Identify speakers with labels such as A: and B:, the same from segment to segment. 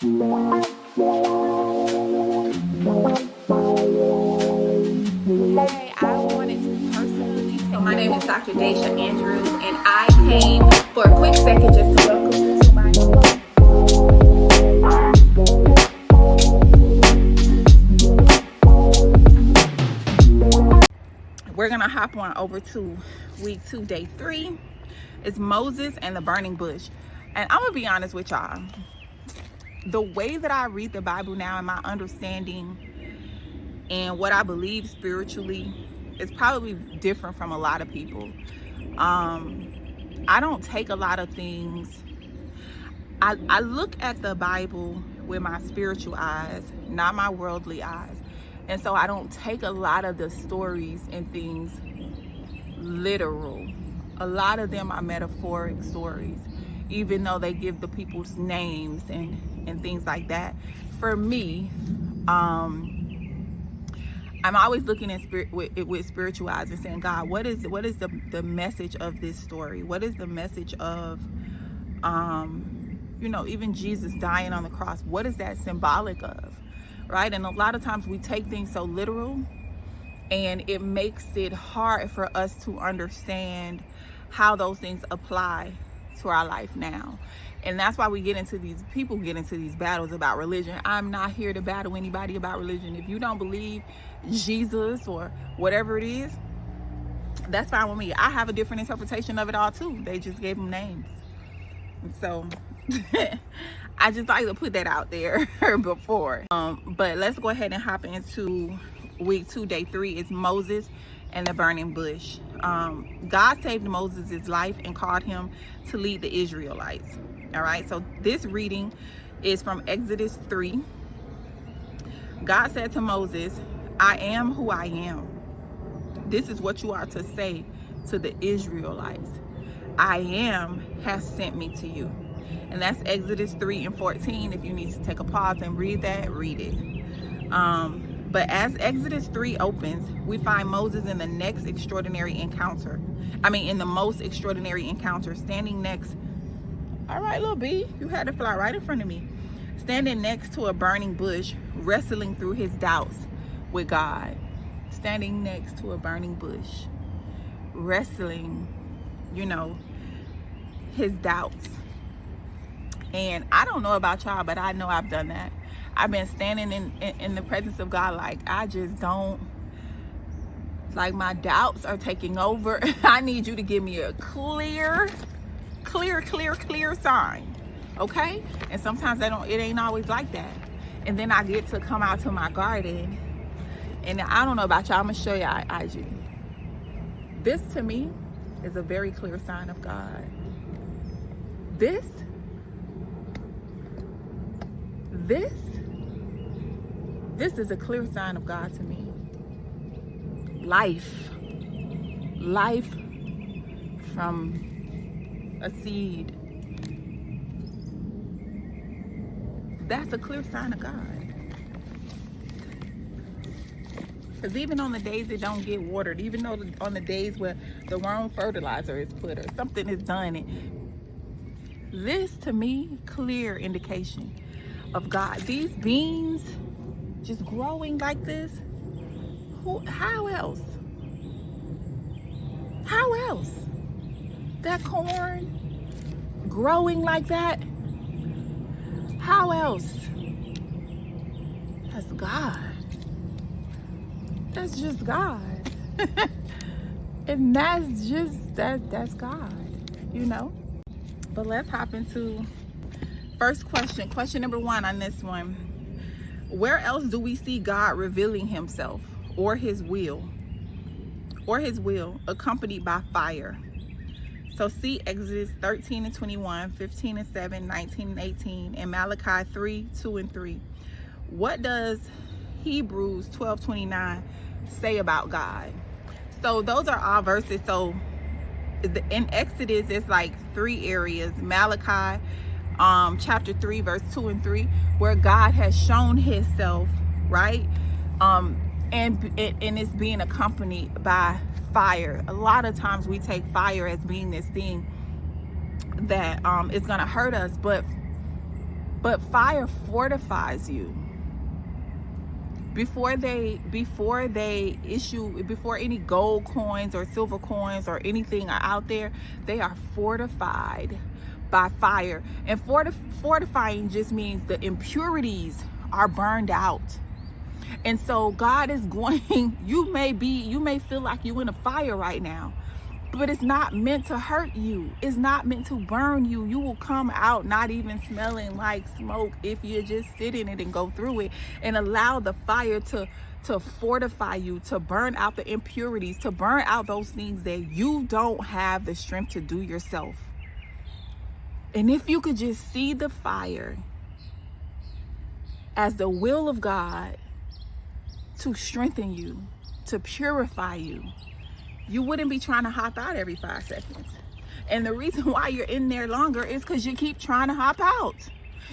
A: Hey, I wanted to personally take my name is Dr. Daisha Andrews, and I came for a quick second just to welcome you to my We're gonna hop on over to week 2, day 3. It's Moses and the burning bush. And I'm gonna be honest with y'all. The way that I read the Bible now and my understanding and what I believe spiritually is probably different from a lot of people. I don't take a lot of things. I look at the Bible with my spiritual eyes, not my worldly eyes. And so I don't take a lot of the stories and things literal. A lot of them are metaphoric stories, even though they give the people's names and things like that. For me, I'm always looking at with spiritual eyes and saying, God, what is the message of this story? What is the message of even Jesus dying on the cross? What is that symbolic of? Right? And a lot of times we take things so literal, and it makes it hard for us to understand how those things apply to our life now. And that's why we get into these battles about religion. I'm not here to battle anybody about religion. If you don't believe Jesus or whatever it is, that's fine with me. I have a different interpretation of it all too. They just gave them names. And so I just like to put that out there before. But let's go ahead and hop into week 2, day 3. It's Moses and the burning bush. God saved Moses' life and called him to lead the Israelites. All right, so this reading is from Exodus 3. God said to Moses, I am who I am. This is what you are to say to the Israelites. I am has sent me to you. And that's Exodus 3:14. If you need to take a pause and read that, read it. But as Exodus 3 opens, we find Moses in the most extraordinary encounter, standing next. All right, little B, you had to fly right in front of me. Standing next to a burning bush, wrestling through his doubts with God. Standing next to a burning bush, wrestling, his doubts. And I don't know about y'all, but I know I've done that. I've been standing in the presence of God like I just don't, like my doubts are taking over. I need you to give me a clear sign, okay? And sometimes it ain't always like that. And then I get to come out to my garden, and I don't know about y'all, I'm gonna show y'all IG. This to me is a very clear sign of God. This is a clear sign of God to me. Life from a seed. That's a clear sign of God. Because even on the days it don't get watered, even though on the days where the wrong fertilizer is put or something is done, this to me, clear indication of God. These beans just growing like this, how else? That corn growing like that, how else? That's God. That's just God. And that's God, But let's hop into first question. Question number 1 on this one. Where else do we see God revealing himself or his will accompanied by fire? So see Exodus 13:21, 15:7, 19:18, and Malachi 3:2-3. What does Hebrews 12:29 say about God? So those are all verses. So in Exodus, it's like 3 areas. Malachi, chapter 3, verse 2 and 3, where God has shown himself, right? And it's being accompanied by fire. A lot of times we take fire as being this thing that is going to hurt us, but But fire fortifies you. Before any gold coins or silver coins or anything are out there, they are fortified by fire. And fortifying just means the impurities are burned out. And so God is going, you may feel like you're in a fire right now, but it's not meant to hurt you. It's not meant to burn you. You will come out not even smelling like smoke if you just sit in it and go through it and allow the fire to fortify you, to burn out the impurities, to burn out those things that you don't have the strength to do yourself. And if you could just see the fire as the will of God to strengthen you, to purify you, you wouldn't be trying to hop out every 5 seconds. And the reason why you're in there longer is because you keep trying to hop out.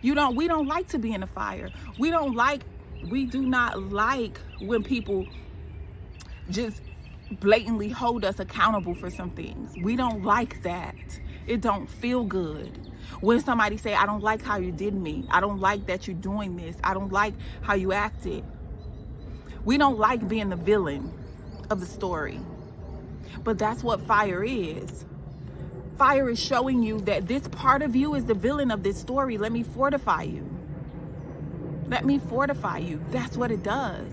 A: We don't like to be in the fire. We do not like when people just blatantly hold us accountable for some things. We don't like that. It don't feel good. When somebody say, I don't like how you did me. I don't like that you're doing this. I don't like how you acted. We don't like being the villain of the story. But that's what fire is. Fire is showing you that this part of you is the villain of this story. Let me fortify you. Let me fortify you. That's what it does.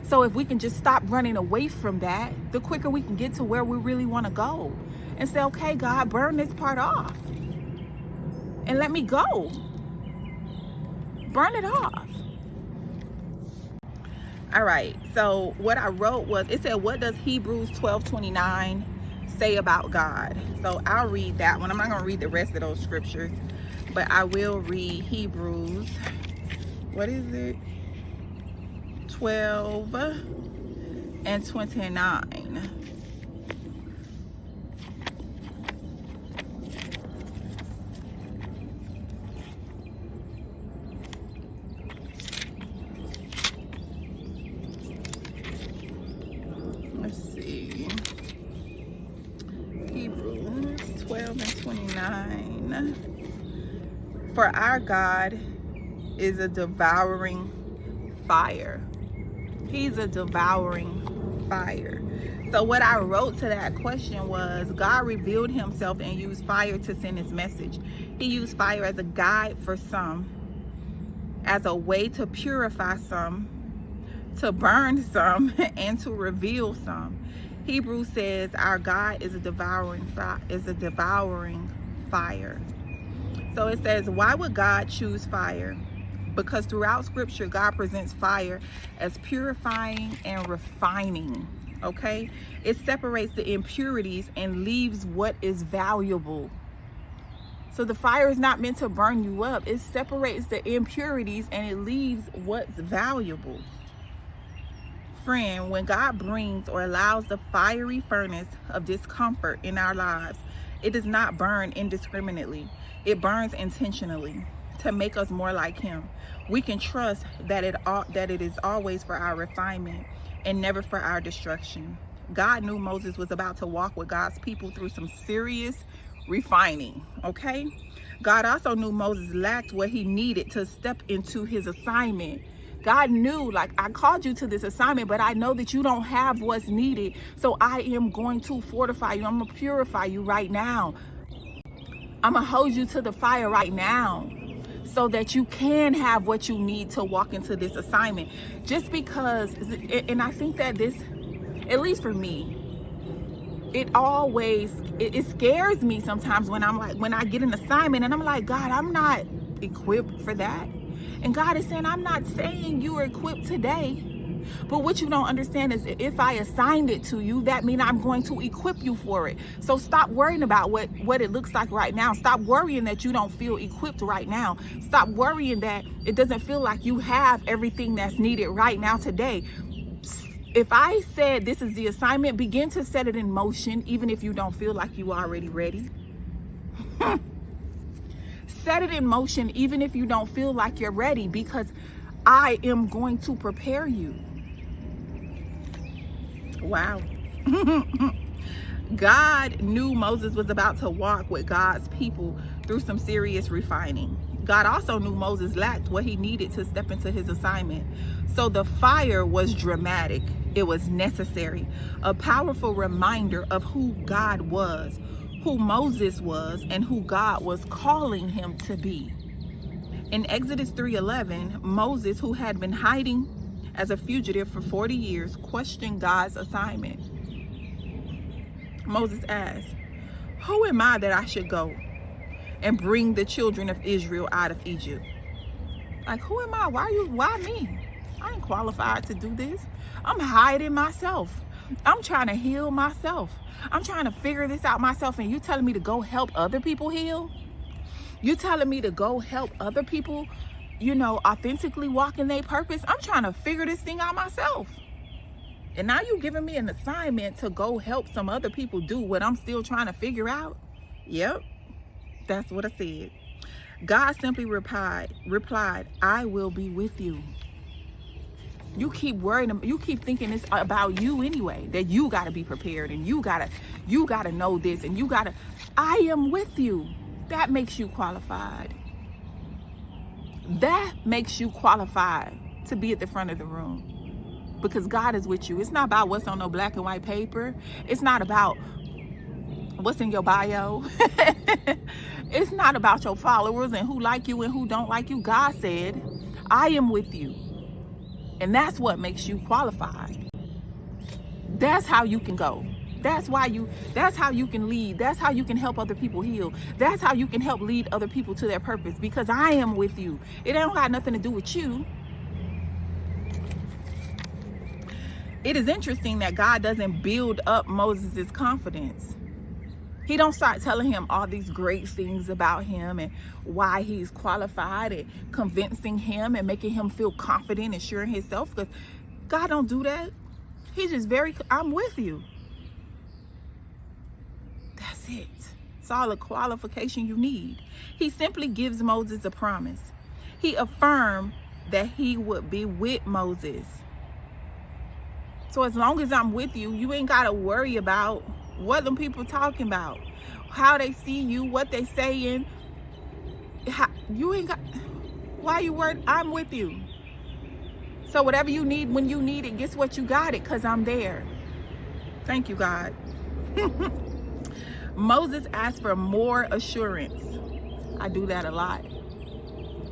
A: So if we can just stop running away from that, the quicker we can get to where we really want to go. And say, okay, God, burn this part off. And let me go. Burn it off. All right, so what I wrote was, it said, what does Hebrews 12:29 say about God? So I'll read that one. I'm not going to read the rest of those scriptures, but I will read Hebrews, 12:29. Let's see. Hebrews 12:29. For our God is a devouring fire. He's a devouring fire. So what I wrote to that question was, God revealed himself and used fire to send his message. He used fire as a guide for some, as a way to purify some, to burn some, and to reveal some. Hebrews says our God is a devouring fire. So it says, why would God choose fire? Because throughout scripture, God presents fire as purifying and refining. Okay? It separates the impurities and leaves what is valuable. So the fire is not meant to burn you up. It separates the impurities and it leaves what's valuable. Friend, when God brings or allows the fiery furnace of discomfort in our lives, it does not burn indiscriminately. It burns intentionally to make us more like him. We can trust that it is always for our refinement and never for our destruction. God knew Moses was about to walk with God's people through some serious refining, okay? God also knew Moses lacked what he needed to step into his assignment. God knew, like, I called you to this assignment, but I know that you don't have what's needed. So I am going to fortify you. I'm going to purify you right now. I'm going to hold you to the fire right now so that you can have what you need to walk into this assignment. Just because, and I think that this, at least for me, it scares me sometimes when I get an assignment and I'm like, God, I'm not equipped for that. And God is saying, I'm not saying you are equipped today, but what you don't understand is if I assigned it to you, that means I'm going to equip you for it. So stop worrying about what it looks like right now. Stop worrying that you don't feel equipped right now. Stop worrying that it doesn't feel like you have everything that's needed right now today. If I said this is the assignment, begin to set it in motion, even if you don't feel like you are already ready. Set it in motion, even if you don't feel like you're ready, because I am going to prepare you. Wow. God knew Moses was about to walk with God's people through some serious refining. God also knew Moses lacked what he needed to step into his assignment. So the fire was dramatic. It was necessary, a powerful reminder of who God was, who Moses was, and who God was calling him to be. In Exodus 3:11, Moses, who had been hiding as a fugitive for 40 years, questioned God's assignment. Moses asked, "Who am I that I should go and bring the children of Israel out of Egypt?" Like, who am I? Why me? I ain't qualified to do this. I'm hiding myself. I'm trying to heal myself. I'm trying to figure this out myself, and you telling me to go help other people heal? You telling me to go help other people, authentically walk in their purpose? I'm trying to figure this thing out myself. And now you giving me an assignment to go help some other people do what I'm still trying to figure out? Yep, that's what I said. God simply replied, "I will be with you." You keep worrying, you keep thinking it's about you anyway, that you got to be prepared and you got to know this and I am with you. That makes you qualified. That makes you qualified to be at the front of the room. Because God is with you. It's not about what's on no black and white paper. It's not about what's in your bio. It's not about your followers and who like you and who don't like you. God said, "I am with you." And that's what makes you qualified. That's how you can go. That's how you can lead. That's how you can help other people heal. That's how you can help lead other people to their purpose, because I am with you. It don't got nothing to do with you. It is interesting that God doesn't build up Moses' confidence. He don't start telling him all these great things about him and why he's qualified and convincing him and making him feel confident and sure in himself, because God don't do that. He's just I'm with you. That's it. It's all the qualification you need. He simply gives Moses a promise. He affirmed that he would be with Moses. So as long as I'm with you, you ain't got to worry about what them people talking about, how they see you, what they saying. You ain't got, why you worried? I'm with you. So whatever you need, when you need it, guess what? You got it, because I'm there. Thank you, God. Moses asked for more assurance. I do that a lot.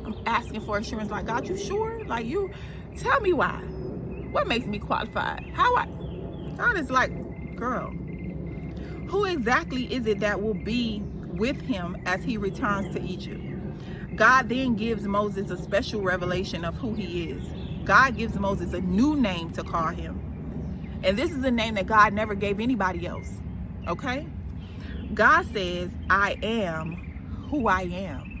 A: I'm asking for assurance, like, God, you sure? Like, you tell me why. What makes me qualified? God is like, girl, who exactly is it that will be with him as he returns to Egypt? God then gives Moses a special revelation of who he is. God gives Moses a new name to call him. And this is a name that God never gave anybody else. Okay? God says, "I am who I am."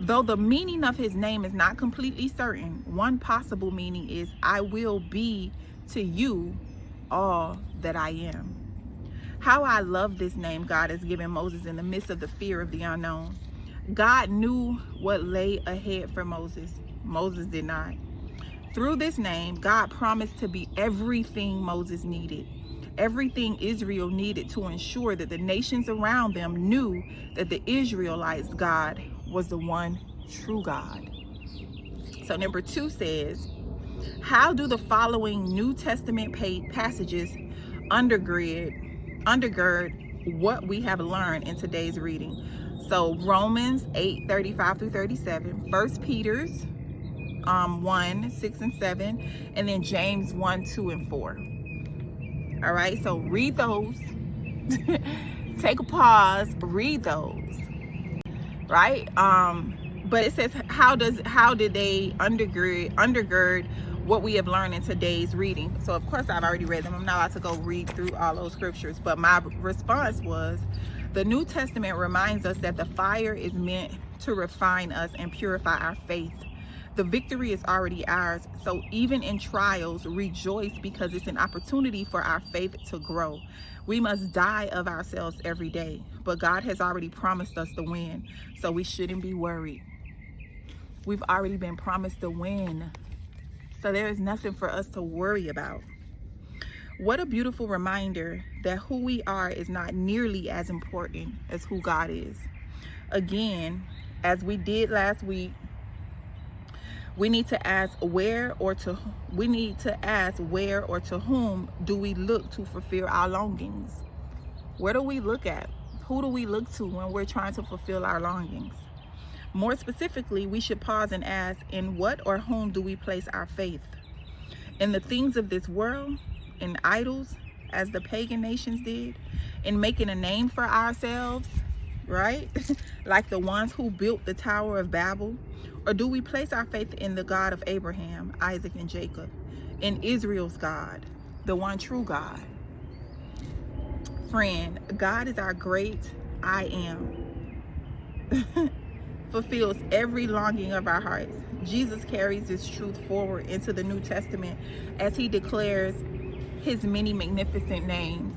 A: Though the meaning of his name is not completely certain, one possible meaning is, "I will be to you all that I am." How I love this name God has given Moses in the midst of the fear of the unknown. God knew what lay ahead for Moses. Moses did not. Through this name, God promised to be everything Moses needed, everything Israel needed to ensure that the nations around them knew that the Israelites' God was the one true God. So number 2 says, how do the following New Testament passages undergird what we have learned in today's reading? So Romans 8:35 through 37, 1 Peter's 1, 6 and 7, and then James 1, 2 and 4. All right, so read those. Take a pause, read those. Right? But it says, how did they undergird what we have learned in today's reading? So of course I've already read them. I'm not allowed to go read through all those scriptures, but my response was, the New Testament reminds us that the fire is meant to refine us and purify our faith. The victory is already ours. So even in trials, rejoice, because it's an opportunity for our faith to grow. We must die of ourselves every day, but God has already promised us the win, so we shouldn't be worried. We've already been promised the win, so there is nothing for us to worry about. What a beautiful reminder that who we are is not nearly as important as who God is. Again, as we did last week, we need to ask where or to whom do we look to fulfill our longings? Where do we look at? Who do we look to when we're trying to fulfill our longings? More specifically, we should pause and ask, in what or whom do we place our faith? In the things of this world, in idols, as the pagan nations did, in making a name for ourselves, right? Like the ones who built the Tower of Babel? Or do we place our faith in the God of Abraham, Isaac, and Jacob, in Israel's God, the one true God? Friend, God is our great I am. Fulfills every longing of our hearts. Jesus carries this truth forward into the New Testament as he declares his many magnificent names.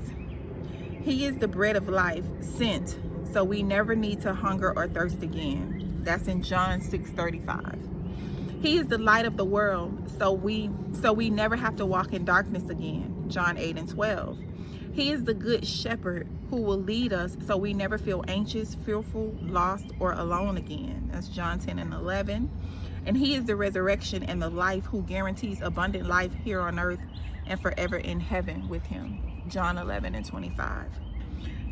A: He is the bread of life, sent so we never need to hunger or thirst again. That's in John 6:35. He is the light of the world, so we never have to walk in darkness again. John 8:12. He is the good shepherd who will lead us so we never feel anxious, fearful, lost, or alone again. That's John 10:11. And he is the resurrection and the life who guarantees abundant life here on earth and forever in heaven with him. John 11:25.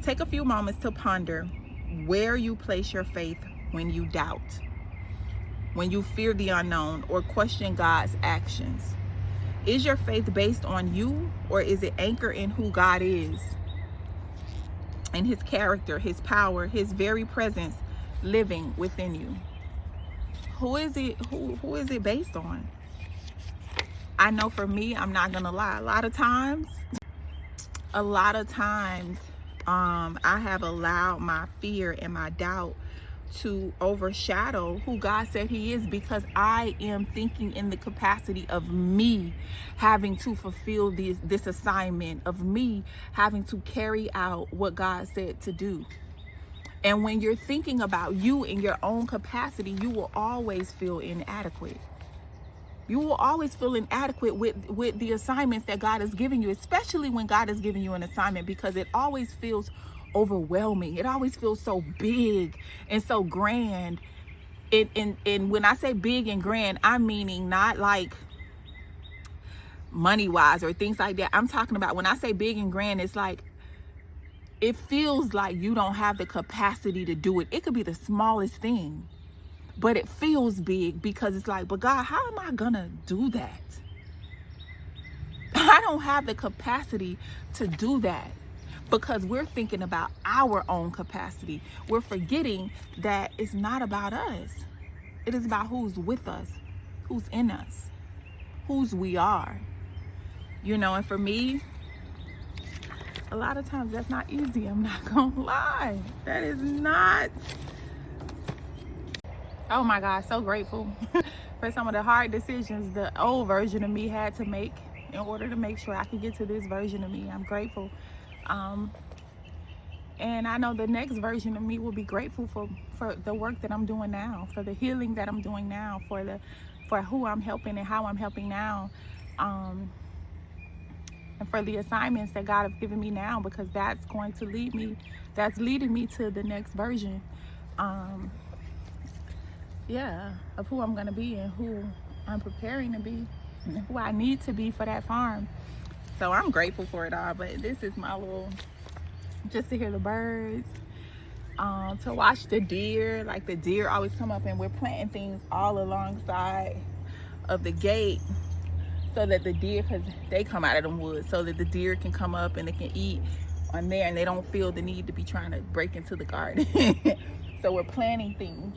A: Take a few moments to ponder where you place your faith when you doubt, when you fear the unknown, or question God's actions. Is your faith based on you, or is it anchored in who God is and his character, his power, his very presence living within you? Who is it based on? I know for me, I'm not gonna lie, a lot of times I have allowed my fear and my doubt to overshadow who God said he is, because I am thinking in the capacity of me having to fulfill this assignment, of me having to carry out what God said to do. And when you're thinking about you in your own capacity, you will always feel inadequate. You will always feel inadequate with the assignments that God has given you, especially when God has given you an assignment, because it always feels overwhelming. It always feels so big and so grand. And when I say big and grand, I'm meaning not like money wise or things like that. I'm talking about, when I say big and grand, it's like, it feels like you don't have the capacity to do it. It could be the smallest thing, but it feels big because it's like, but God, how am I gonna do that? I don't have the capacity to do that, because we're thinking about our own capacity. We're forgetting that it's not about us. It is about who's with us, who's in us, whose we are. You know, and for me, a lot of times that's not easy. I'm not gonna lie. That is not. Oh my God, so grateful for some of the hard decisions the old version of me had to make in order to make sure I could get to this version of me. I'm grateful. And I know the next version of me will be grateful for the work that I'm doing now, for the healing that I'm doing now, for who I'm helping and how I'm helping now, and for the assignments that God has given me now, because that's going to that's leading me to the next version, of who I'm going to be and who I'm preparing to be and who I need to be for that farm. So I'm grateful for it all. But this is my little, just to hear the birds, to watch the deer. Like, the deer always come up, and we're planting things all alongside of the gate so that the deer, because they come out of the woods, so that the deer can come up and they can eat on there, and they don't feel the need to be trying to break into the garden. So we're planting things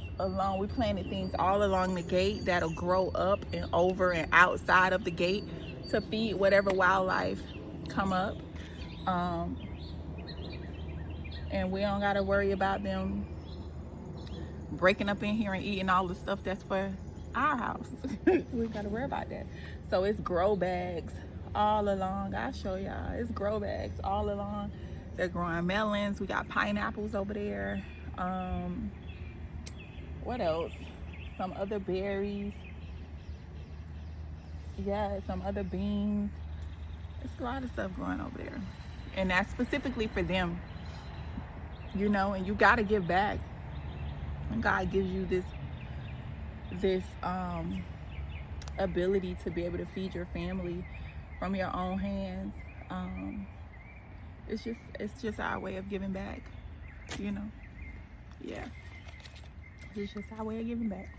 A: we planted things all along the gate that'll grow up and over and outside of the gate to feed whatever wildlife come up. And we don't gotta worry about them breaking up in here and eating all the stuff that's for our house. We gotta worry about that. So it's grow bags all along. I'll show y'all. It's grow bags all along. They're growing melons. We got pineapples over there. What else? Some other berries. Yeah, some other beans. It's a lot of stuff growing over there. And that's specifically for them. You know, and you gotta give back. And God gives you this ability to be able to feed your family from your own hands. It's just our way of giving back, you know. Yeah, it's just our way of giving back.